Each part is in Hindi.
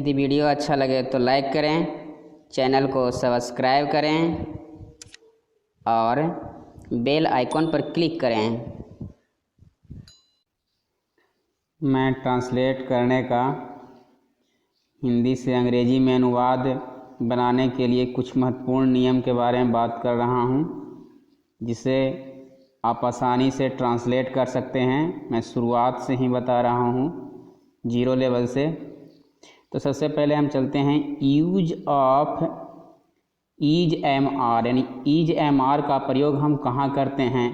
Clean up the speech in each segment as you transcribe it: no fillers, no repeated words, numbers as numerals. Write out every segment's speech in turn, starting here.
यदि वीडियो अच्छा लगे तो लाइक करें, चैनल को सब्सक्राइब करें और बेल आइकॉन पर क्लिक करें। मैं ट्रांसलेट करने का हिंदी से अंग्रेजी में अनुवाद बनाने के लिए कुछ महत्वपूर्ण नियम के बारे में बात कर रहा हूं, जिसे आप आसानी से ट्रांसलेट कर सकते हैं। मैं शुरुआत से ही बता रहा हूं, जीरो लेवल से। तो सबसे पहले हम चलते हैं use of is am are, यानी ईज एम आर का प्रयोग हम कहाँ करते हैं,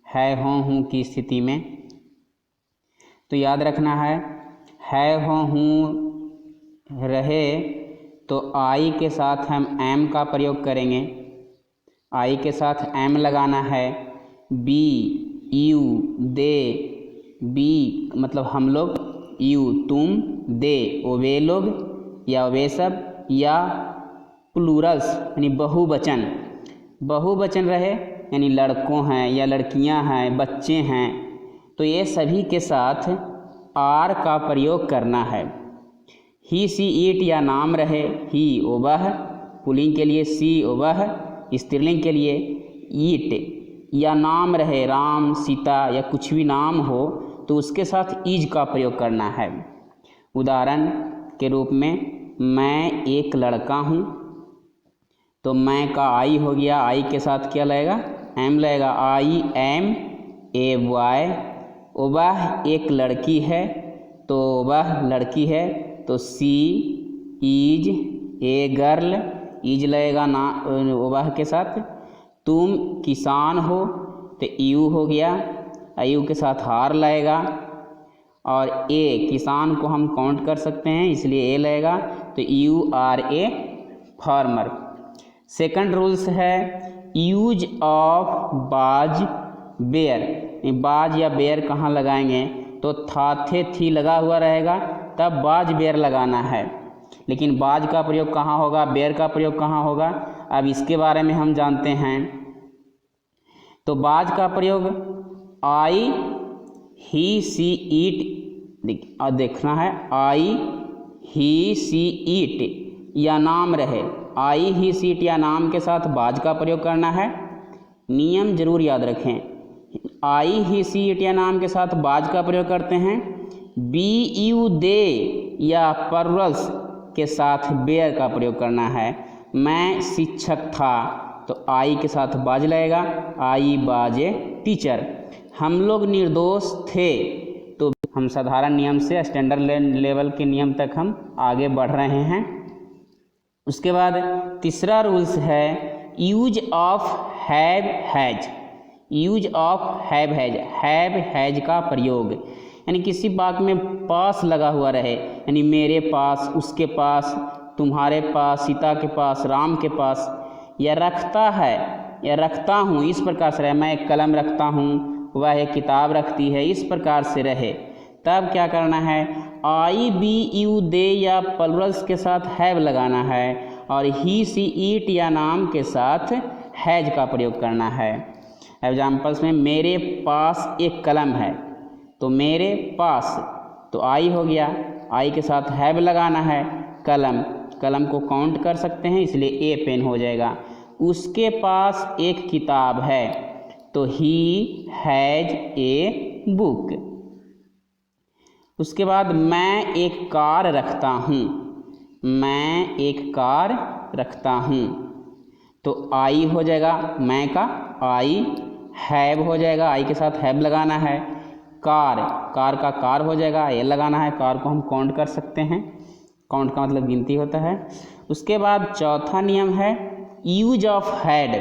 है हों हूँ की स्थिति में। तो याद रखना है हों हूँ रहे तो आई के साथ हम एम का प्रयोग करेंगे। आई के साथ एम लगाना है। बी यू दे, बी मतलब हम लोग, यू तुम, दे वो वे लोग या वे सब, या प्लूरल्स यानी बहुवचन। बहुवचन रहे यानी लड़कों हैं या लड़कियां हैं, बच्चे हैं, तो ये सभी के साथ आर का प्रयोग करना है। ही सी इट या नाम रहे, ही ओ वह पुल्लिंग के लिए, सी ओ वह स्त्रीलिंग के लिए, ईट या नाम रहे, राम सीता या कुछ भी नाम हो तो उसके साथ ईज का प्रयोग करना है। उदाहरण के रूप में मैं एक लड़का हूँ, तो मैं का आई हो गया, आई के साथ क्या लगेगा, एम लगेगा। I am a boy. वह एक लड़की है, तो वह लड़की है, तो she is a girl, is लगेगा ना वह के साथ। तुम किसान हो तो यू हो गया, यू के साथ हार लगेगा। और ए किसान को हम काउंट कर सकते हैं इसलिए ए लगेगा, तो you are a farmer. Second rules है use of was were. Was या बेयर कहाँ लगाएंगे, तो था थे थी लगा हुआ रहेगा तब बाज बेयर लगाना है। लेकिन बाज का प्रयोग कहाँ होगा, बेयर का प्रयोग कहाँ होगा, अब इसके बारे में हम जानते हैं। तो बाज का प्रयोग आई ही सी ईट देखना है। आई ही सी ईट या नाम रहे, आई ही सी ईट या नाम के साथ बाज का प्रयोग करना है। नियम जरूर याद रखें, आई ही सी इट या नाम के साथ बाज का प्रयोग करते हैं। बी यू दे या प्लूरल्स के साथ बेयर का प्रयोग करना है। मैं शिक्षक था, तो आई के साथ बाज लगेगा, आई बाजे टीचर। हम लोग निर्दोष थे, तो हम साधारण नियम से स्टैंडर्ड लेवल के नियम तक हम आगे बढ़ रहे हैं। उसके बाद तीसरा रूल्स है use of have has. Use of have has का प्रयोग, यानी किसी वाक्य में पास लगा हुआ रहे, यानी मेरे पास, उसके पास, तुम्हारे पास, सीता के पास, राम के पास, या रखता है या रखता हूँ, इस प्रकार से रहे। मैं एक कलम रखता हूँ, वह एक किताब रखती है, इस प्रकार से रहे। तब क्या करना है, आई बी यू दे या प्लूरल्स के साथ हैव लगाना है, और ही सी ईट या नाम के साथ हैज का प्रयोग करना है। एग्जाम्पल्स में मेरे पास एक कलम है, तो मेरे पास, तो आई हो गया, आई के साथ हैव लगाना है। कलम, कलम को काउंट कर सकते हैं इसलिए ए पेन हो जाएगा। उसके पास एक किताब है, तो ही हैज ए बुक। उसके बाद मैं एक कार रखता हूँ, मैं एक कार रखता हूँ, तो आई हो जाएगा मैं का, आई हैव हो जाएगा, आई के साथ हैव लगाना है। कार, कार का कार हो जाएगा, ये लगाना है। कार को हम काउंट कर सकते हैं, काउंट का मतलब गिनती होता है। उसके बाद चौथा नियम है यूज ऑफ हैड।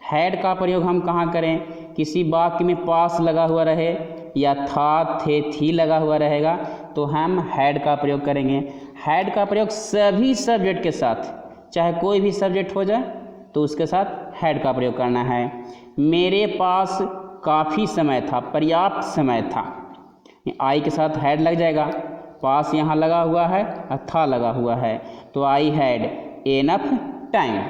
हैड का प्रयोग हम कहाँ करें, किसी वाक्य में पास लगा हुआ रहे या था थे थी लगा हुआ रहेगा तो हम हैड का प्रयोग करेंगे। हैड का प्रयोग सभी सब्जेक्ट के साथ, चाहे कोई भी सब्जेक्ट हो जाए तो उसके साथ हैड का प्रयोग करना है। मेरे पास काफ़ी समय था, पर्याप्त समय था, आई के साथ हैड लग जाएगा। पास यहाँ लगा हुआ है, था लगा हुआ है, तो I had enough time.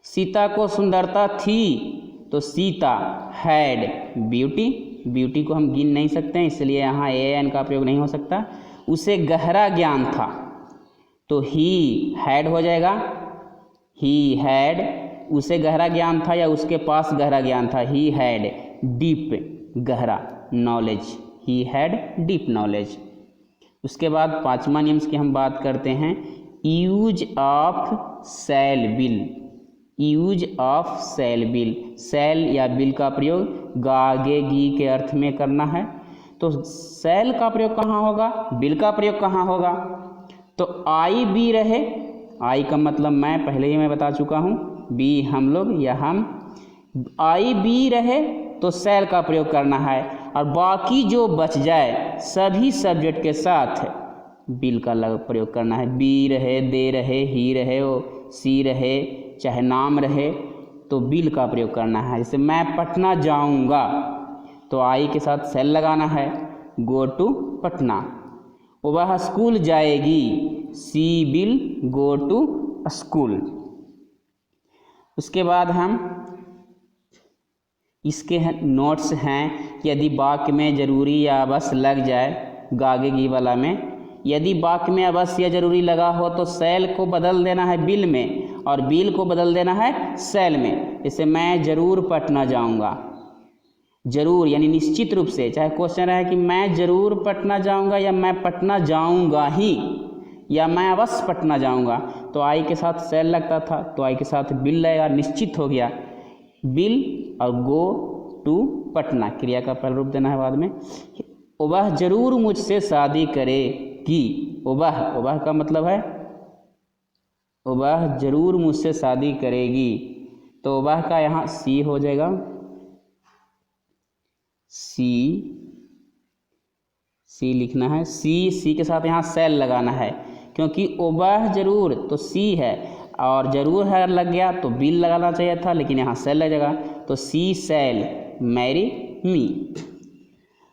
Sita को सुंदरता थी, तो सीता हैड ब्यूटी। ब्यूटी को हम गिन नहीं सकते हैं इसलिए यहाँ ए एन का प्रयोग नहीं हो सकता। उसे गहरा ज्ञान था, तो ही हैड हो जाएगा। ही हैड, उसे गहरा ज्ञान था या उसके पास गहरा ज्ञान था। ही हैड डीप, गहरा, knowledge. He had deep knowledge. उसके बाद पांचवा नियम की हम बात करते हैं, use of shall will. Use of shall will, shall या विल का प्रयोग गागे गी के अर्थ में करना है। तो शैल का प्रयोग कहाँ होगा, विल का प्रयोग कहाँ होगा? तो आई बी रहे, आई का मतलब मैं, पहले ही मैं बता चुका हूँ, बी हम लोग या हम, आई बी रहे तो शैल का प्रयोग करना है, और बाकी जो बच जाए सभी सब्जेक्ट के साथ विल का प्रयोग करना है। बी रहे, दे रहे, ही रहे, सी रहे, चाहे नाम रहे, तो विल का प्रयोग करना है। जैसे मैं पटना जाऊंगा तो आई के साथ शैल लगाना है, गो टू पटना। वह स्कूल जाएगी, सी विल गो टू स्कूल। उसके बाद हम इसके नोट्स हैं, यदि वाक्य में जरूरी या अवश्य लग जाए गागेगी वाला में, यदि वाक्य में अवश्य या जरूरी लगा हो तो शैल को बदल देना है विल में और विल को बदल देना है शैल में। जैसे मैं जरूर पटना जाऊंगा, जरूर यानी निश्चित रूप से, चाहे क्वेश्चन रहे कि मैं जरूर पटना जाऊंगा या मैं पटना जाऊंगा ही या मैं अवश्य पटना जाऊंगा, तो आई के साथ शैल लगता था, तो आई के साथ विल लगेगा, निश्चित हो गया विल, और गो टू पटना क्रिया का पहला रूप देना है बाद में। वह जरूर मुझसे शादी करेगी, वह का मतलब है वह जरूर मुझसे शादी करेगी, तो वह का यहाँ सी हो जाएगा, सी लिखना है। सी के साथ यहाँ शैल लगाना है, क्योंकि वह जरूर तो सी है और जरूर है लग गया तो विल लगाना चाहिए था, लेकिन यहाँ शैल लगेगा, तो सी शैल मैरी मी।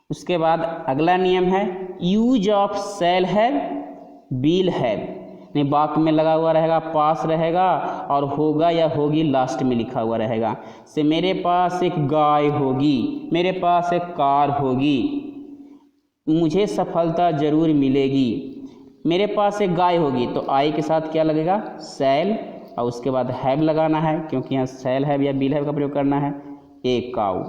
उसके बाद अगला नियम है, use of shall have will have, नहीं वाक्य में लगा हुआ रहेगा, पास रहेगा और होगा या होगी लास्ट में लिखा हुआ रहेगा। से मेरे पास एक गाय होगी, मेरे पास एक कार होगी, मुझे सफलता जरूर मिलेगी। मेरे पास एक गाय होगी, तो आई के साथ क्या लगेगा, शैल, और उसके बाद हैव लगाना है, क्योंकि यहाँ शैल हैव या विल हैव का प्रयोग करना है। एक काऊ,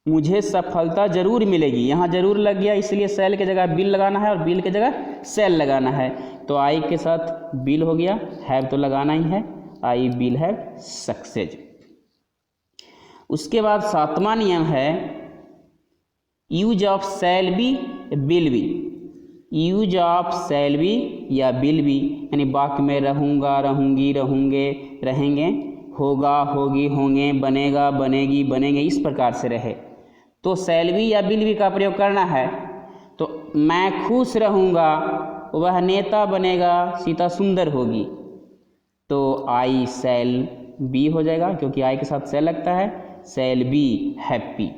मुझे सफलता जरूर मिलेगी, यहाँ जरूर लग गया, इसलिए शैल के जगह विल लगाना है और विल के जगह शैल लगाना है, तो आई के साथ विल हो गया, हैव तो लगाना ही है, आई विल हैव सक्सेस। उसके बाद सातवां नियम है, use of shall be will be. Use of shall be या विल बी, यानी वाक्य में रहूँगा, रहूँगी, रहूँगे, रहेंगे, होगा, होगी, होंगे, बनेगा, बनेगी, बनेंगे, इस प्रकार से रहे, तो शैल बी या विल बी का प्रयोग करना है। तो मैं खुश रहूँगा, वह नेता बनेगा, सीता सुंदर होगी, तो आई शैल बी हो जाएगा, क्योंकि आई के साथ शैल लगता है, शैल बी हैप्पी।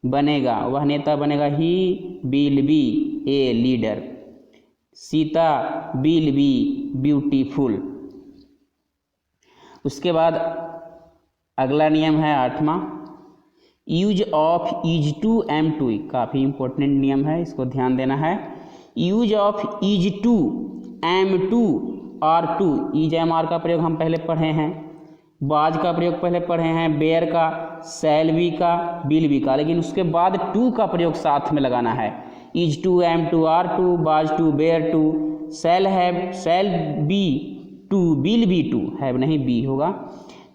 बनेगा, वह नेता बनेगा, he will be a leader, Sita will be beautiful. उसके बाद अगला नियम है आठवां, use of is to am to, काफ़ी इंपॉर्टेंट नियम है, इसको ध्यान देना है। Use of is to am to are to, is am are का प्रयोग हम पहले पढ़े हैं, बाज का प्रयोग पहले पढ़े हैं, बेयर का, शैल बी का, विल बी का, लेकिन उसके बाद टू का प्रयोग साथ में लगाना है। Is to, am to, are to, was to, were to, shall have, shall be to, will be to, have नहीं बी होगा।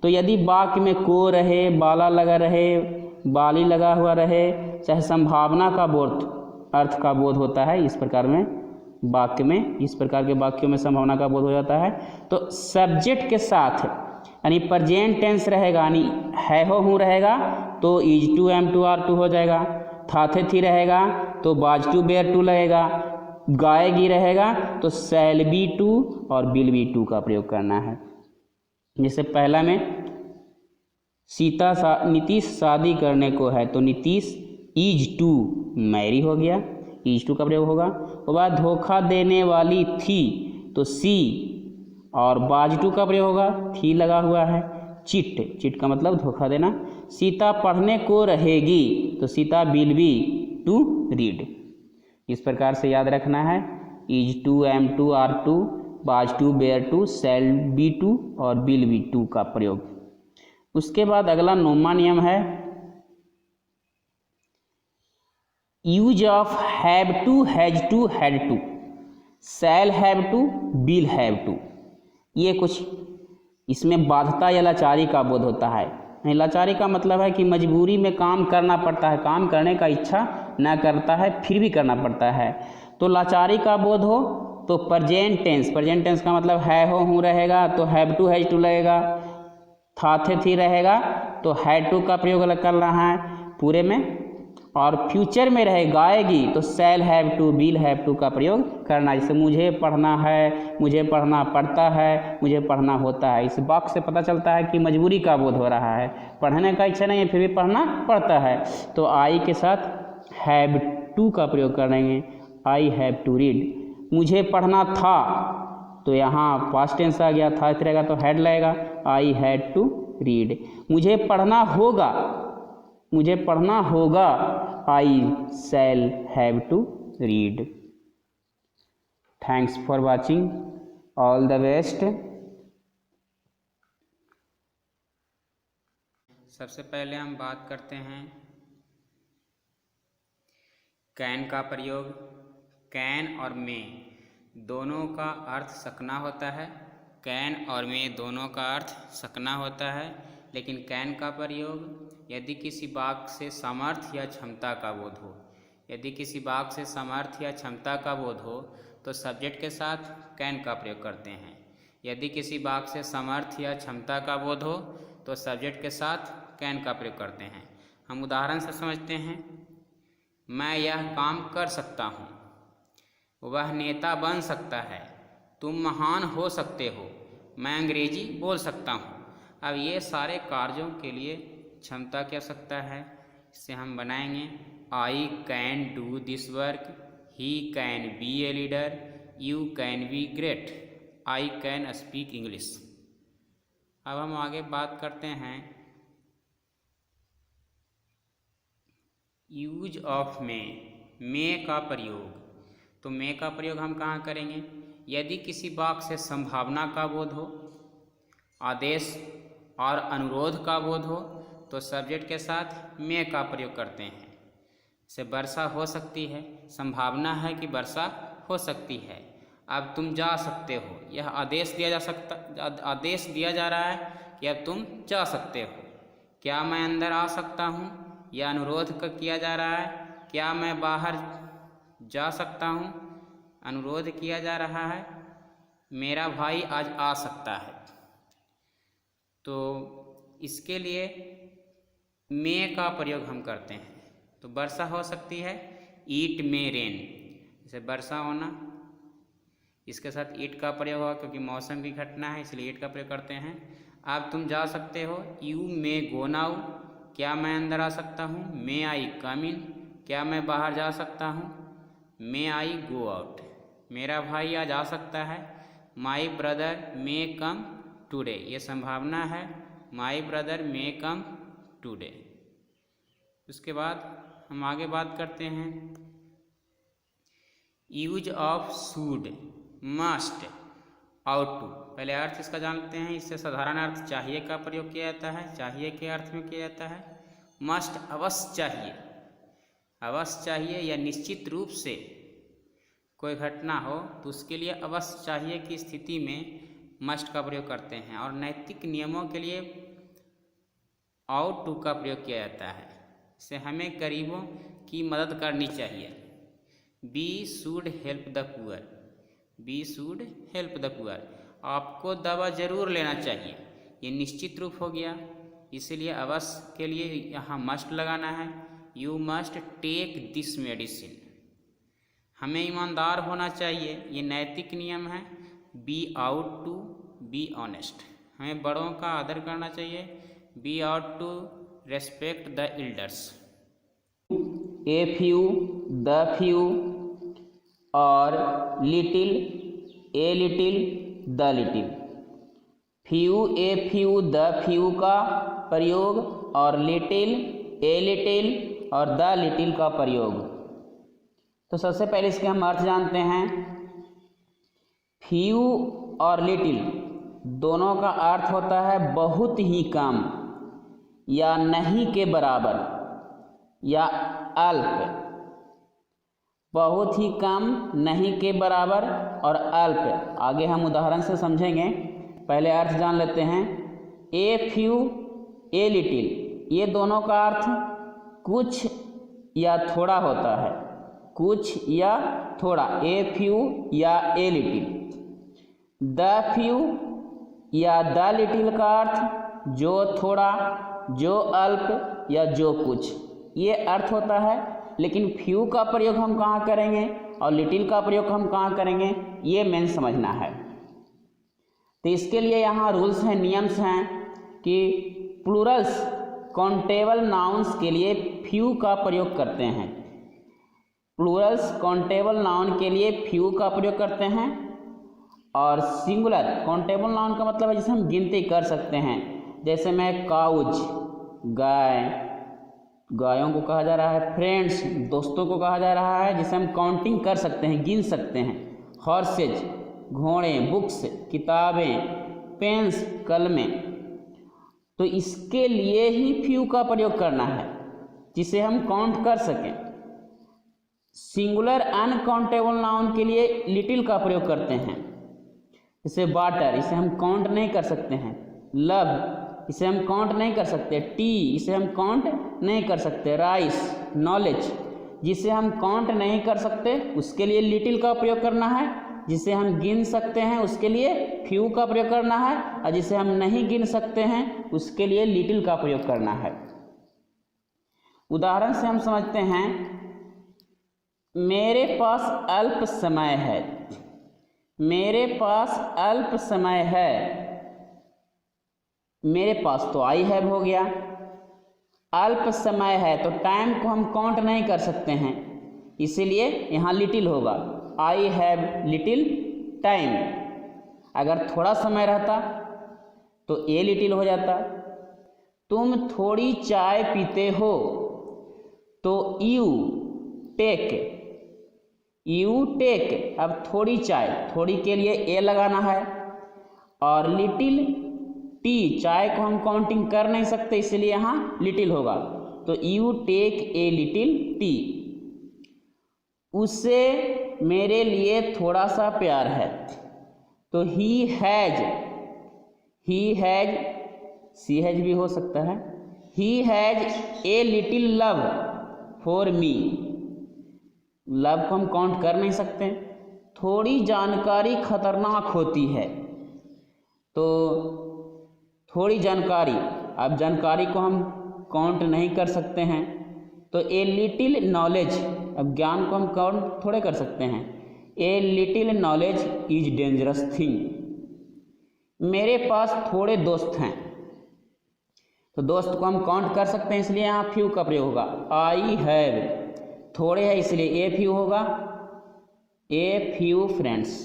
तो यदि वाक्य में को रहे, बाला लगा रहे, बाली लगा हुआ रहे, चाहे संभावना का बोध, अर्थ का बोध होता है, इस प्रकार में वाक्य में, इस प्रकार के वाक्यों में संभावना का बोध हो जाता है, तो सब्जेक्ट के साथ यानी प्रेजेंट टेंस रहेगा, यानी है हो हूँ रहेगा, तो is to am to are to हो जाएगा। थाथे थी रहेगा तो बाज टू बेयर टू लगेगा, गाएगी रहेगा तो शैल बी टू और विल बी टू का प्रयोग करना है। जैसे पहला में नीतीश शादी करने को है, तो नीतीश इज टू मैरी हो गया, इज टू का प्रयोग होगा। उसके बाद धोखा देने वाली थी, तो सी और बाज टू का प्रयोग होगा, थी लगा हुआ है। चिट, चिट का मतलब धोखा देना। सीता पढ़ने को रहेगी, तो Sita will be to read. इस प्रकार से याद रखना है, is to, am to, are to, was to, were to, shall be to और विल बी टू का प्रयोग। उसके बाद अगला 9वां नियम है use of have to, has to, had to, shall have to, will have to. ये कुछ इसमें बाध्यता या लाचारी का बोध होता है। नहीं, लाचारी का मतलब है कि मजबूरी में काम करना पड़ता है, काम करने का इच्छा न करता है फिर भी करना पड़ता है। तो लाचारी का बोध हो तो प्रेजेंट टेंस का मतलब है हो हूँ रहेगा तो हैव टू हैज टू लगेगा, था थे थी रहेगा तो हैड टू का प्रयोग कर रहा है पूरे में, और फ्यूचर में रहे गाएगी तो shall have to, will have to का प्रयोग करना। जैसे मुझे पढ़ना है, मुझे पढ़ना पड़ता है, मुझे पढ़ना होता है। इस वाक्य से पता चलता है कि मजबूरी का बोध हो रहा है, पढ़ने का इच्छा नहीं है फिर भी पढ़ना पड़ता है। तो आई के साथ हैव टू का प्रयोग करेंगे, आई हैव टू रीड। मुझे पढ़ना था तो यहाँ पास्ट टेंस आ गया, था रहेगा तो हैड लगेगा, आई हैड टू रीड। मुझे पढ़ना होगा, मुझे पढ़ना होगा, I shall have to read. Thanks for watching, all the best. सबसे पहले हम बात करते हैं कैन का प्रयोग। कैन और मे दोनों का अर्थ सकना होता है, कैन और मे दोनों का अर्थ सकना होता है, लेकिन कैन का प्रयोग यदि किसी वाक्य से सामर्थ्य या क्षमता का बोध हो, यदि किसी वाक्य से सामर्थ्य या क्षमता का बोध हो तो सब्जेक्ट के साथ कैन का प्रयोग करते हैं। यदि किसी वाक्य से सामर्थ्य या क्षमता का बोध हो तो सब्जेक्ट के साथ कैन का प्रयोग करते हैं। हम उदाहरण से समझते हैं। मैं यह काम कर सकता हूँ, वह नेता बन सकता है, तुम महान हो सकते हो, मैं अंग्रेजी बोल सकता हूँ। अब ये सारे कार्यों के लिए क्षमता की आवश्यकता है। इससे हम बनाएंगे I can do this work, he can be a leader, you can be great, I can speak English. अब हम आगे बात करते हैं यूज ऑफ मे का प्रयोग। तो मे का प्रयोग हम कहाँ करेंगे? यदि किसी वाक्य से संभावना का बोध हो, आदेश और अनुरोध का बोध हो तो सब्जेक्ट के साथ मे का प्रयोग करते हैं। जैसे वर्षा हो सकती है, संभावना है कि वर्षा हो सकती है। अब तुम जा सकते हो, यह आदेश दिया जा रहा है कि अब तुम जा सकते हो। क्या मैं अंदर आ सकता हूँ, यह अनुरोध किया जा रहा है। क्या मैं बाहर जा सकता हूँ, अनुरोध किया जा रहा है। मेरा भाई आज आ सकता है। तो इसके लिए मे का प्रयोग हम करते हैं। तो वर्षा हो सकती है, ईट मे रेन, जैसे वर्षा होना, इसके साथ ईट का प्रयोग होगा क्योंकि मौसम की घटना है इसलिए ईट का प्रयोग करते हैं। अब तुम जा सकते हो, यू मे गो नाउ, क्या मैं अंदर आ सकता हूँ। मे आई कम इन, क्या मैं बाहर जा सकता हूँ। मे आई गो आउट, मेरा भाई आज आ सकता है। My brother may come today, ये संभावना है, my brother may come today. उसके बाद हम आगे बात करते हैं use of should, must, ought to. पहले अर्थ इसका जानते हैं। इससे साधारण अर्थ चाहिए का प्रयोग किया जाता है, चाहिए के अर्थ में किया जाता है। मस्ट अवश्य चाहिए, अवश्य चाहिए या निश्चित रूप से कोई घटना हो तो उसके लिए अवश्य चाहिए की स्थिति में मस्ट का प्रयोग करते हैं। और नैतिक नियमों के लिए आउट टू का प्रयोग किया जाता है। इससे हमें गरीबों की मदद करनी चाहिए। We should help the poor, we should help the poor, आपको दवा जरूर लेना चाहिए, ये निश्चित रूप हो गया, इसीलिए अवश्य के लिए यहाँ मस्ट लगाना है। You must take this medicine, हमें ईमानदार होना चाहिए, ये नैतिक नियम है। We ought to be honest, हमें बड़ों का आदर करना चाहिए। We ought to respect the elders. A few, the few और little, a little, the little. Few, a few, the few का प्रयोग और लिटिल, ए लिटिल और द लिटिल का प्रयोग। तो सबसे पहले इसके हम अर्थ जानते हैं। फ्यू और लिटिल दोनों का अर्थ होता है बहुत ही कम या नहीं के बराबर या अल्प। बहुत ही कम, नहीं के बराबर और अल्प। आगे हम उदाहरण से समझेंगे, पहले अर्थ जान लेते हैं। ए फ्यू, ए लिटिल, ये दोनों का अर्थ कुछ या थोड़ा होता है, कुछ या थोड़ा। ए फ्यू या ए लिटिल। द फ्यू या द लिटिल का अर्थ जो थोड़ा, जो अल्प या जो कुछ, ये अर्थ होता है। लेकिन फ्यू का प्रयोग हम कहाँ करेंगे और लिटिल का प्रयोग हम कहाँ करेंगे, ये मेन समझना है। तो इसके लिए यहाँ रूल्स हैं, नियम्स हैं कि प्लूरल्स काउंटेबल नाउन्स के लिए फ्यू का प्रयोग करते हैं। प्लूरल्स काउंटेबल नाउन के लिए फ्यू का प्रयोग करते हैं और सिंगुलर काउंटेबल नाउन का मतलब है जिसे हम गिनती कर सकते हैं। जैसे मैं काउज, गाय, गायों को कहा जा रहा है। फ्रेंड्स, दोस्तों को कहा जा रहा है जिसे हम काउंटिंग कर सकते हैं, गिन सकते हैं। हॉर्सेज, घोड़े। बुक्स, किताबें। पेन्स, कलमें। तो इसके लिए ही फ्यू का प्रयोग करना है जिसे हम काउंट कर सकें। सिंगुलर अनकाउंटेबल नाउन के लिए लिटिल का प्रयोग करते हैं। जैसे वाटर, इसे हम काउंट नहीं कर सकते हैं। लव, इसे हम काउंट नहीं कर सकते। टी, इसे हम काउंट नहीं कर सकते। राइस, नॉलेज, जिसे हम काउंट नहीं कर सकते उसके लिए लिटिल का प्रयोग करना है। जिसे हम गिन सकते हैं उसके लिए फ्यू का प्रयोग करना है और जिसे हम नहीं गिन सकते हैं उसके लिए लिटिल का प्रयोग करना है। उदाहरण से हम समझते हैं, मेरे पास अल्प समय है। मेरे पास अल्प समय है। मेरे पास तो आई हैव हो गया। अल्प समय है तो टाइम को हम काउंट नहीं कर सकते हैं, इसीलिए यहाँ लिटिल होगा। I have little time. अगर थोड़ा समय रहता तो ए लिटिल हो जाता। तुम थोड़ी चाय पीते हो तो यू टेक। You take. अब थोड़ी चाय, थोड़ी के लिए ए लगाना है और लिटिल टी, चाय को हम काउंटिंग कर नहीं सकते इसलिए यहाँ लिटिल होगा। तो you take a little tea. उसे मेरे लिए थोड़ा सा प्यार है तो he has. He has, she has भी हो सकता है। He has a little love for me. Love को हम काउंट कर नहीं सकते। थोड़ी जानकारी खतरनाक होती है तो थोड़ी जानकारी, अब जानकारी को हम काउंट नहीं कर सकते हैं तो ए लिटिल नॉलेज, अब ज्ञान को हम काउंट थोड़े कर सकते हैं। A little knowledge is dangerous thing. मेरे पास थोड़े दोस्त हैं तो दोस्त को हम काउंट कर सकते हैं इसलिए यहाँ फ्यू का प्रयोग होगा। आई हैव, थोड़े है इसलिए ए फ्यू होगा। A few friends.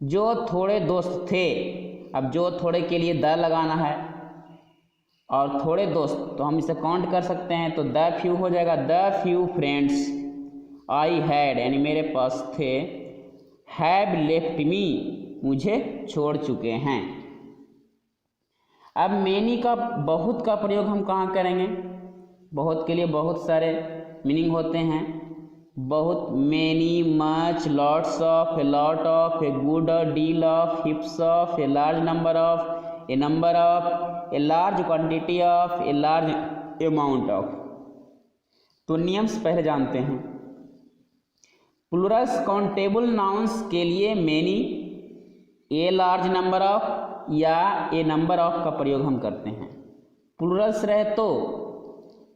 जो थोड़े दोस्त थे, अब जो थोड़े के लिए द लगाना है और थोड़े दोस्त तो हम इसे काउंट कर सकते हैं तो द फ्यू हो जाएगा। The few friends I had, यानी मेरे पास थे। हैव लेफ्ट मी, मुझे छोड़ चुके हैं। अब मेनी का, बहुत का प्रयोग हम कहाँ करेंगे। बहुत के लिए बहुत सारे मीनिंग होते हैं। बहुत, many, much, lots of, A lot of, a good deal of, हिप्स of, a large number of, A number of, a large quantity of, a large amount of. तो नियम्स पहले जानते हैं। प्लूरल्स काउंटेबल नाउन्स के लिए many, a large number of या ए नंबर ऑफ का प्रयोग हम करते हैं। प्लूरल्स रहे तो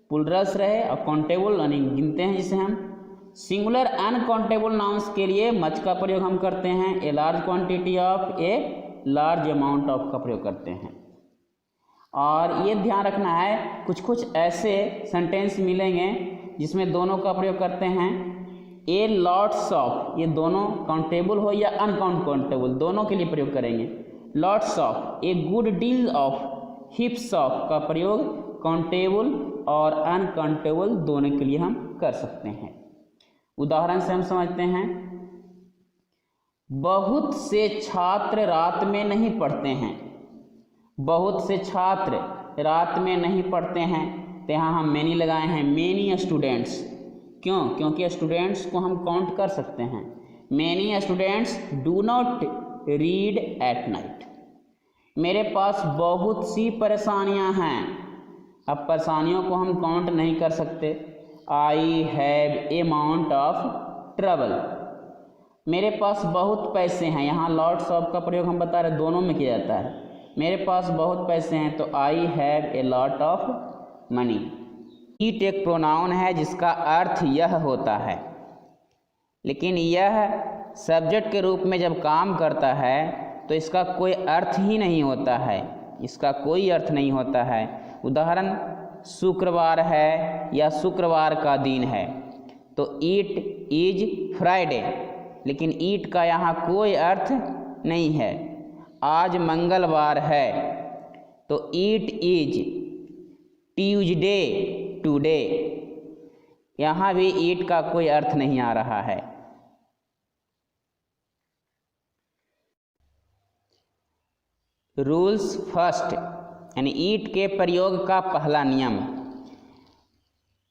प्लूरल्स रहे और काउंटेबल यानी गिनते हैं जिसे हम। सिंगुलर अनकाउंटेबल नाउन्स के लिए मच का प्रयोग हम करते हैं। A large quantity of, a large amount of का प्रयोग करते हैं। और ये ध्यान रखना है, कुछ कुछ ऐसे सेंटेंस मिलेंगे जिसमें दोनों का प्रयोग करते हैं। ए लॉट्स ऑफ, ये दोनों काउंटेबल हो या अनकाउंटेबल दोनों के लिए प्रयोग करेंगे। Lots of, a good deal of, हिप्स of का प्रयोग काउंटेबल और अनकाउंटेबल दोनों के लिए हम कर सकते हैं। उदाहरण से हम समझते हैं। बहुत से छात्र रात में नहीं पढ़ते हैं। बहुत से छात्र रात में नहीं पढ़ते हैं, तो यहाँ हम मैनी लगाए हैं, मैनी स्टूडेंट्स। क्यों? क्योंकि स्टूडेंट्स को हम काउंट कर सकते हैं। Many students do not read at night. मेरे पास बहुत सी परेशानियां हैं। अब परेशानियों को हम काउंट नहीं कर सकते। I have amount of trouble. मेरे पास बहुत पैसे हैं, यहाँ लॉट्स ऑफ का प्रयोग हम बता रहे दोनों में किया जाता है। मेरे पास बहुत पैसे हैं, तो I have a lot of money. It एक प्रोनाउन है जिसका अर्थ यह होता है, लेकिन यह सब्जेक्ट के रूप में जब काम करता है तो इसका कोई अर्थ ही नहीं होता है, इसका कोई अर्थ नहीं होता है। उदाहरण, शुक्रवार है या शुक्रवार का दिन है, तो ईट इज फ्राइडे, लेकिन ईट का यहाँ कोई अर्थ नहीं है। आज मंगलवार है, तो ईट इज ट्यूजडे टुडे, यहाँ भी ईट का कोई अर्थ नहीं आ रहा है। रूल्स फर्स्ट, यानी ईट के प्रयोग का पहला नियम।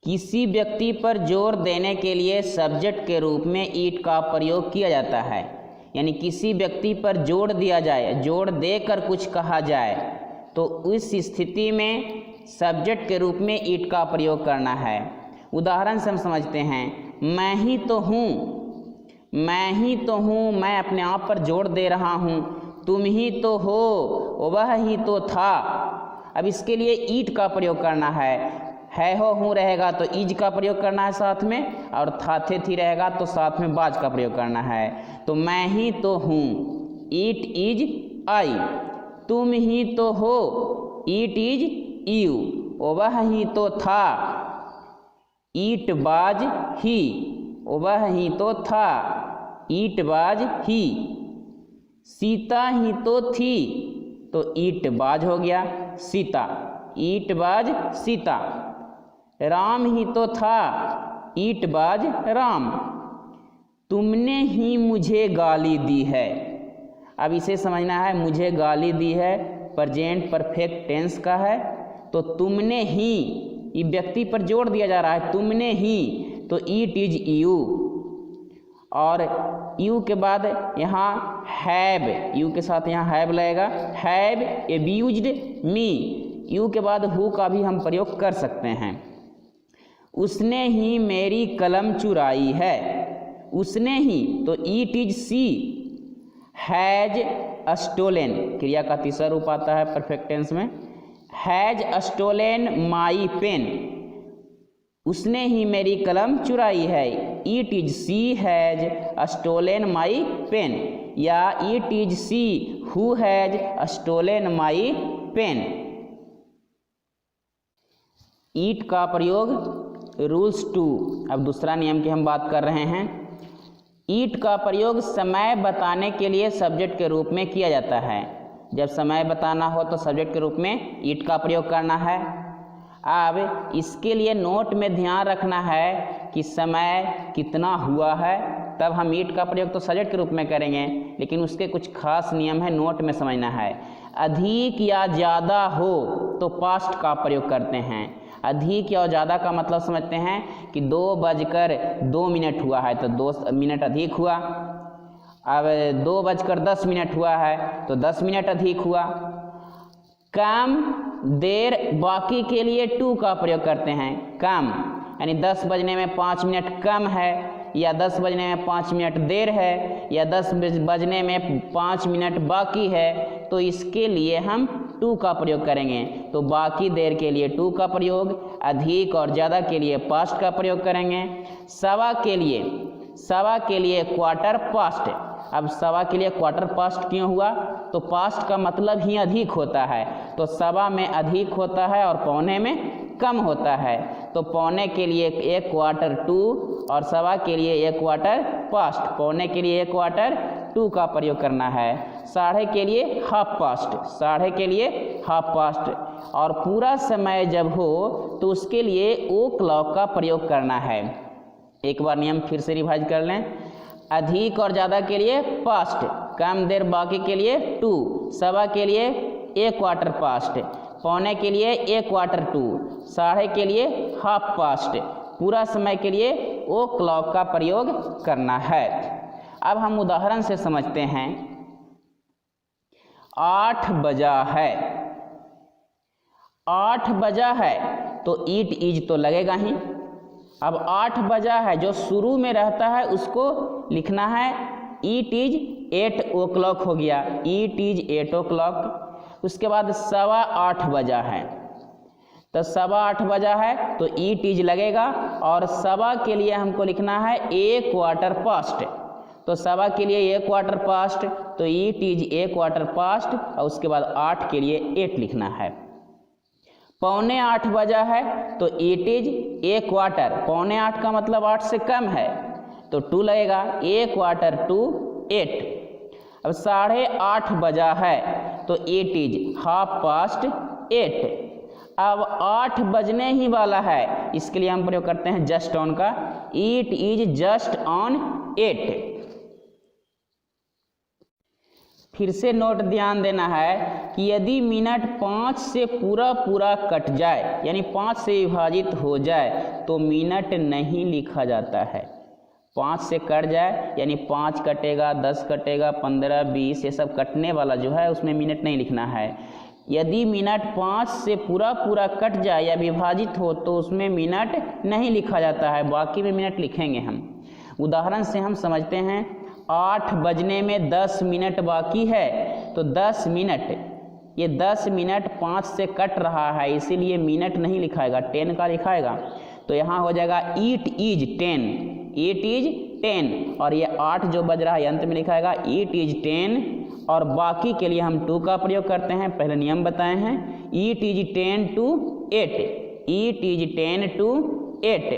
किसी व्यक्ति पर जोर देने के लिए सब्जेक्ट के रूप में ईट का प्रयोग किया जाता है, यानी किसी व्यक्ति पर जोर दिया जाए, जोर देकर कुछ कहा जाए, तो उस स्थिति में सब्जेक्ट के रूप में ईट का प्रयोग करना है। उदाहरण से हम समझते हैं, मैं ही तो हूँ, मैं ही तो हूँ, मैं अपने आप पर जोर दे रहा हूँ। तुम ही तो हो, वह ही तो था। अब इसके लिए ईट का प्रयोग करना है हो हूँ रहेगा तो इज का प्रयोग करना है साथ में, और था थे थी रहेगा तो साथ में बाज का प्रयोग करना है। तो मैं ही तो हूँ, ईट इज आई। तुम ही तो हो, ईट इज यू। वह ही तो था, ईट बाज ही। वह ही तो था, ईट बाज ही। सीता ही तो थी, तो ईट बाज हो गया सीता, ईट बाज सीता। राम ही तो था, ईट बाज राम। तुमने ही मुझे गाली दी है। अब इसे समझना है, मुझे गाली दी है प्रेजेंट परफेक्ट टेंस का है, तो तुमने ही, ये व्यक्ति पर जोर दिया जा रहा है, तुमने ही, तो ईट इज यू। और यू के बाद यहाँ हैव, यू के साथ यहाँ हैव लगेगा, हैव एब्यूज्ड मी। यू के बाद हु का भी हम प्रयोग कर सकते हैं। उसने ही मेरी कलम चुराई है। उसने ही, तो it is she. Has stolen, क्रिया का तीसरा रूप आता है परफेक्ट टेंस में, हैज स्टोलन माई पेन। उसने ही मेरी कलम चुराई है। It is she has stolen my pen, या it is she who has stolen my pen. It का प्रयोग रूल्स 2। अब दूसरा नियम की हम बात कर रहे हैं। ईट का प्रयोग समय बताने के लिए सब्जेक्ट के रूप में किया जाता है। जब समय बताना हो तो सब्जेक्ट के रूप में ईट का प्रयोग करना है। अब इसके लिए नोट में ध्यान रखना है कि समय कितना हुआ है, तब हम ईट का प्रयोग तो सब्जेक्ट के रूप में करेंगे, लेकिन उसके कुछ खास नियम है, नोट में समझना है। अधिक या ज़्यादा हो तो पास्ट का प्रयोग करते हैं। अधिक या ज़्यादा का मतलब समझते हैं कि 2:02 हुआ है तो 2 मिनट अधिक हुआ। अब 2:10 हुआ है तो 10 मिनट अधिक हुआ। कम देर बाकी के लिए टू का प्रयोग करते हैं। कम यानी 10 बजने में 5 मिनट कम है, या 10 बजने में 5 मिनट देर है, या 10 बजने में 5 मिनट बाकी है, तो इसके लिए हम टू का प्रयोग करेंगे। तो बाकी देर के लिए टू का प्रयोग, अधिक और ज़्यादा के लिए पास्ट का प्रयोग करेंगे। सवा के लिए क्वार्टर पास्ट। अब सवा के लिए क्वार्टर पास्ट क्यों हुआ? तो पास्ट का मतलब ही अधिक होता है, तो सवा में अधिक होता है और पौने में कम होता है। तो पौने के लिए 1 क्वार्टर टू और सवा के लिए 1 क्वार्टर पास्ट। पौने के लिए 1 क्वार्टर टू का प्रयोग करना है। साढ़े के लिए हाफ पास्ट, साढ़े के लिए हाफ पास्ट। और पूरा समय जब हो तो उसके लिए ओ क्लॉक का प्रयोग करना है। एक बार नियम फिर से रिवाइज कर लें। अधिक और ज़्यादा के लिए पास्ट, कम देर बाकी के लिए टू, सवा के लिए एक क्वार्टर पास्ट, पौने के लिए एक क्वार्टर टू, साढ़े के लिए हाफ पास्ट, पूरा समय के लिए ओ क्लॉक का प्रयोग करना है। अब हम उदाहरण से समझते हैं। 8 बजा है, 8 बजा है तो ईट इज तो लगेगा ही। अब 8 बजा है जो शुरू में रहता है उसको लिखना है ईट इज 8 o'clock हो गया, ईट इज 8 o'clock। उसके बाद 8:15 बजा है तो 8:15 बजा है तो ईट इज लगेगा और सवा के लिए हमको लिखना है एक क्वार्टर पास्ट, तो सवा के लिए एक क्वार्टर पास्ट तो ईट इज एक क्वार्टर पास्ट और उसके बाद 8 के लिए 8 लिखना है। 7:45 बजा है तो इट इज एक क्वार्टर, 7:45 का मतलब 8 से कम है तो 2 लगेगा, एक क्वार्टर टू 8। अब 8:30 बजा है तो इट इज हाफ पास्ट 8। अब 8 बजने ही वाला है, इसके लिए हम प्रयोग करते हैं जस्ट ऑन का, इट इज जस्ट ऑन 8। फिर से नोट ध्यान देना है कि यदि मिनट 5 से पूरा कट जाए यानी 5 से विभाजित हो जाए तो मिनट नहीं लिखा जाता है। 5 से कट जाए यानी 5 कटेगा, 10 कटेगा, 15, 20 ये सब कटने वाला जो है उसमें मिनट नहीं लिखना है। यदि मिनट 5 से पूरा कट जाए या विभाजित हो तो उसमें मिनट नहीं लिखा जाता है, बाकी में मिनट लिखेंगे हम। उदाहरण से हम समझते हैं 8 बजने में 10 मिनट बाकी है तो 10 मिनट, ये 10 मिनट 5 से कट रहा है इसीलिए मिनट नहीं लिखाएगा, 10 का लिखाएगा। तो यहाँ हो जाएगा ईट इज 10, ईट इज 10 और ये 8 जो बज रहा है अंत में लिखाएगा ईट इज 10 और बाकी के लिए हम 2 का प्रयोग करते हैं। पहले नियम बताए हैं, eat is 10 to 8, eat is 10 to 8।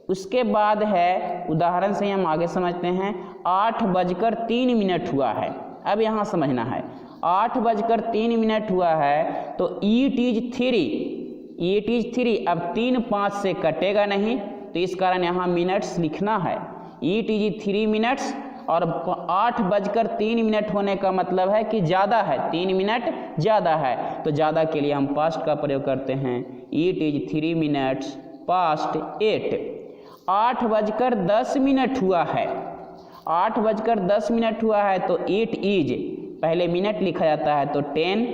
उसके बाद है उदाहरण से हम आगे समझते हैं 8:03 हुआ है। अब यहाँ समझना है 8:03 हुआ है तो ईट इज 3, ईट इज 3। अब 3 5 से कटेगा नहीं तो इस कारण यहाँ मिनट्स लिखना है, ईट इज 3 मिनट्स और 8:03 होने का मतलब है कि ज़्यादा है, 3 मिनट ज़्यादा है तो ज़्यादा के लिए हम पास्ट का प्रयोग करते हैं, ईट इज 3 मिनट्स पास्ट 8। 8:10 हुआ है, 8:10 हुआ है तो इट इज, पहले मिनट लिखा जाता है तो 10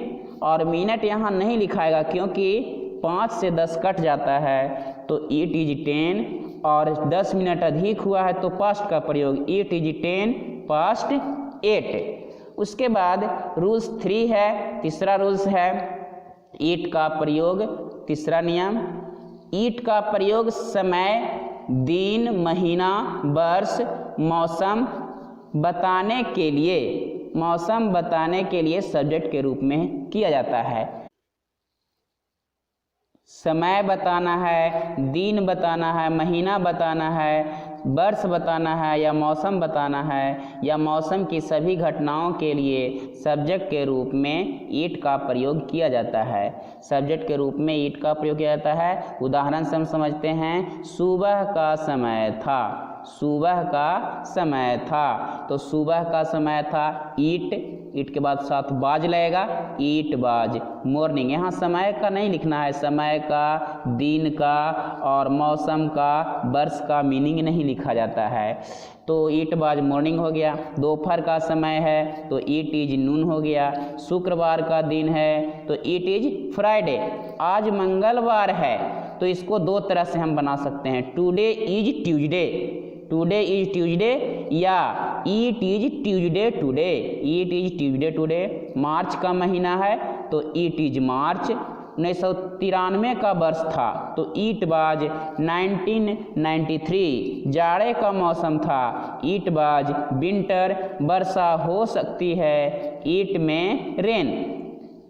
और मिनट यहाँ नहीं लिखाएगा क्योंकि 5 से 10 कट जाता है तो इट इज 10 और 10 मिनट अधिक हुआ है तो पास्ट का प्रयोग, इट इज 10 पास्ट 8। उसके बाद रूल्स 3 है, तीसरा रूल्स है ईट का प्रयोग। तीसरा नियम, ईट का प्रयोग समय, दिन, महीना, वर्ष, मौसम बताने के लिए सब्जेक्ट के रूप में किया जाता है। समय बताना है, दिन बताना है, महीना बताना है, वर्ष बताना है या मौसम बताना है या मौसम की सभी घटनाओं के लिए सब्जेक्ट के रूप में ईट का प्रयोग किया जाता है। सब्जेक्ट के रूप में ईट का प्रयोग किया जाता है। उदाहरण से हम समझते हैं सुबह का समय था, सुबह का समय था तो सुबह का समय था ईट, ईट के बाद साथ बाज लगेगा, ईट बाज मॉर्निंग। यहाँ समय का नहीं लिखना है, समय का, दिन का और मौसम का, वर्ष का मीनिंग नहीं लिखा जाता है तो ईट बाज मॉर्निंग हो गया। दोपहर का समय है तो ईट इज नून हो गया। शुक्रवार का दिन है तो ईट इज फ्राइडे। आज मंगलवार है तो इसको 2 तरह से हम बना सकते हैं, today is Tuesday, today is Tuesday या it is Tuesday today, it is Tuesday today. March का महीना है तो ईट इज मार्च। 1993 का वर्ष था तो ईट बाज 1993। जाड़े का मौसम था, ईट बाज विंटर। वर्षा हो सकती है, ईट में रेन,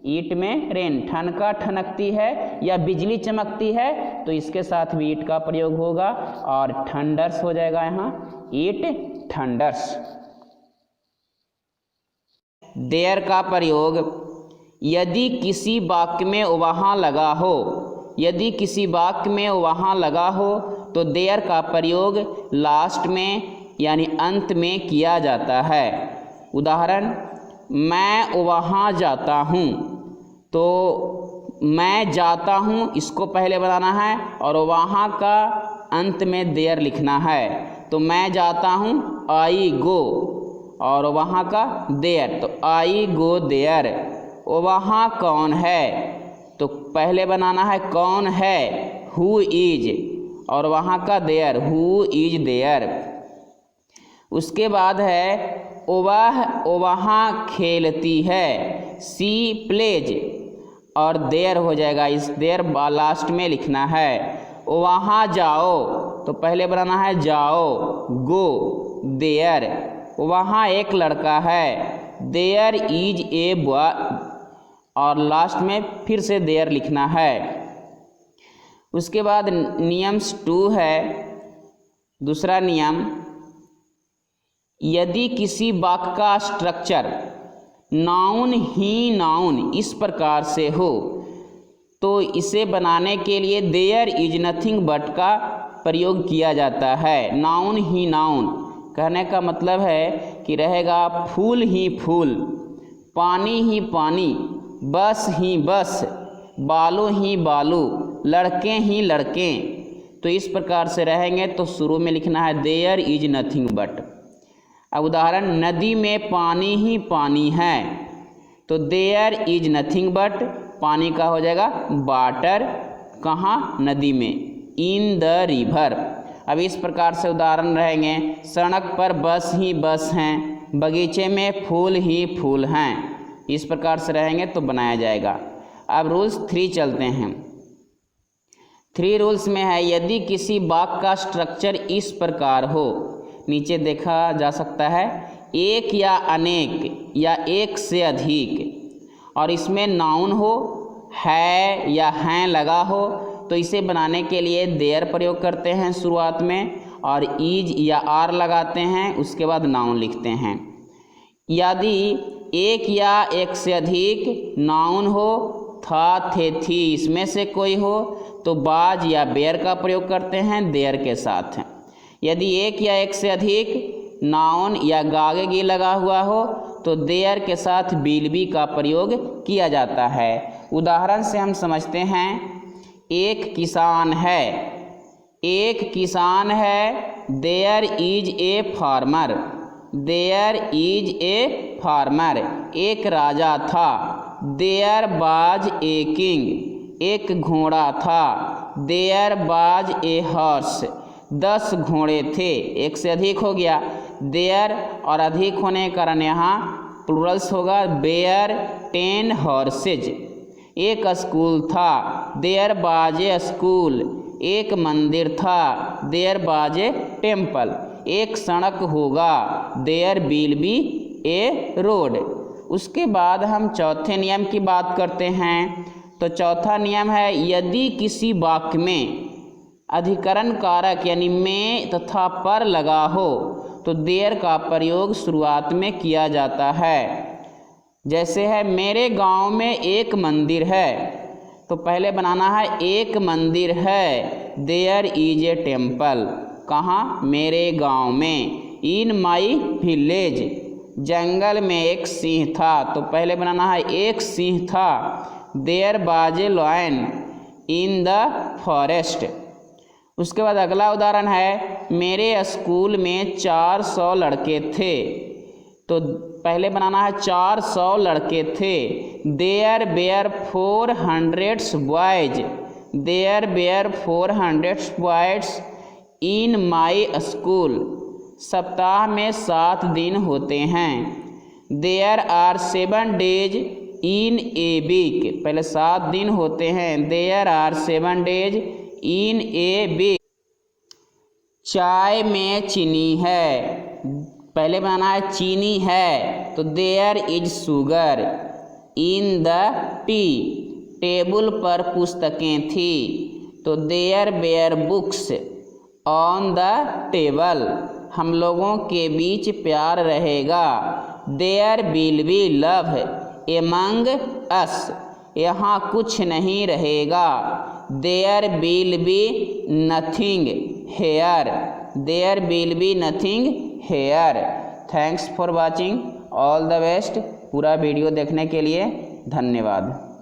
ईट में रेन। ठनका ठनकती है या बिजली चमकती है तो इसके साथ भी ईट का प्रयोग होगा और थंडर्स हो जाएगा यहाँ, ईट थंडर्स। देयर का प्रयोग, यदि किसी वाक्य में वहाँ लगा हो, यदि किसी वाक्य में वहाँ लगा हो तो देयर का प्रयोग लास्ट में यानी अंत में किया जाता है। उदाहरण, मैं वहाँ जाता हूँ, तो मैं जाता हूँ इसको पहले बनाना है और वहाँ का अंत में देयर लिखना है। तो मैं जाता हूँ आई गो, और वहाँ का देयर, तो आई गो देयर। वहाँ कौन है, तो पहले बनाना है कौन है, हु इज, और वहाँ का देयर, हु इज देयर। उसके बाद है वह वहाँ खेलती है, सी प्लेज, और देयर हो जाएगा, इस देयर लास्ट में लिखना है। वहाँ जाओ, तो पहले बनाना है जाओ, गो, देयर। वहाँ एक लड़का है, देयर इज ए बॉय, और लास्ट में फिर से देयर लिखना है। उसके बाद नियम्स 2 है, दूसरा नियम, यदि किसी वाक्य का स्ट्रक्चर नाउन ही नाउन इस प्रकार से हो तो इसे बनाने के लिए देयर इज नथिंग बट का प्रयोग किया जाता है। नाउन ही नाउन कहने का मतलब है कि रहेगा फूल ही फूल, पानी ही पानी, बस ही बस, बालू ही बालू, लड़के ही लड़के। तो इस प्रकार से रहेंगे तो शुरू में लिखना है देयर इज नथिंग बट। अब उदाहरण, नदी में पानी ही पानी है, तो देयर इज नथिंग बट, पानी का हो जाएगा वाटर, कहाँ, नदी में, इन द रिवर। अब इस प्रकार से उदाहरण रहेंगे, सड़क पर बस ही बस हैं, बगीचे में फूल ही फूल हैं। इस प्रकार से रहेंगे तो बनाया जाएगा। अब रूल्स 3 चलते हैं। 3 रूल्स में है, यदि किसी वाक्य का स्ट्रक्चर इस प्रकार हो, नीचे देखा जा सकता है, एक या अनेक या एक से अधिक, और इसमें नाउन हो, है या हैं लगा हो, तो इसे बनाने के लिए देयर प्रयोग करते हैं शुरुआत में, और इज या आर लगाते हैं, उसके बाद नाउन लिखते हैं। यदि एक या एक से अधिक नाउन हो, था, थे, थी इसमें से कोई हो, तो बाज या बेयर का प्रयोग करते हैं देयर के साथ। यदि एक या एक से अधिक नाउन या गागे गी लगा हुआ हो तो देयर के साथ विल बी का प्रयोग किया जाता है। उदाहरण से हम समझते हैं, एक किसान है, एक किसान है, there is a farmer, there is a farmer. एक राजा था, देयर बाज ए किंग, एक घोड़ा था, देयर बाज ए हॉर्स, 10 घोड़े थे, एक से अधिक हो गया, देयर और अधिक होने के कारण यहाँ प्लूरल्स होगा, बेयर 10 हॉर्सेज। एक स्कूल था, देयर बाज ए स्कूल, एक मंदिर था, देयर बाज ए टेम्पल। एक सड़क होगा, there will be a road. उसके बाद हम चौथे नियम की बात करते हैं। तो चौथा नियम है, यदि किसी वाक्य में अधिकरण कारक यानी में तथा पर लगा हो तो देयर का प्रयोग शुरुआत में किया जाता है। जैसे है, मेरे गांव में एक मंदिर है, तो पहले बनाना है एक मंदिर है, देयर इज ए टेम्पल, कहाँ, मेरे गांव में। इन माई विलेज, जंगल में एक सिंह था, तो पहले बनाना है एक सिंह था, there was a lion in the forest. उसके बाद अगला उदाहरण है, मेरे स्कूल में 400 लड़के थे, तो पहले बनाना है 400 लड़के थे, there were 400 boys, there were 400 boys in my school. सप्ताह में 7 दिन होते हैं, there are 7 days in a week, पहले 7 दिन होते हैं, there are 7 days in a week. चाय में चीनी है, पहले बनाना है चीनी है, तो there is sugar in the tea. Table पर पुस्तकें थी, तो there were books on the table. हम लोगों के बीच प्यार रहेगा, there will be love among us. यहाँ कुछ नहीं रहेगा, there will be nothing here, there will be nothing here. Thanks for watching, all the best. पूरा वीडियो देखने के लिए धन्यवाद।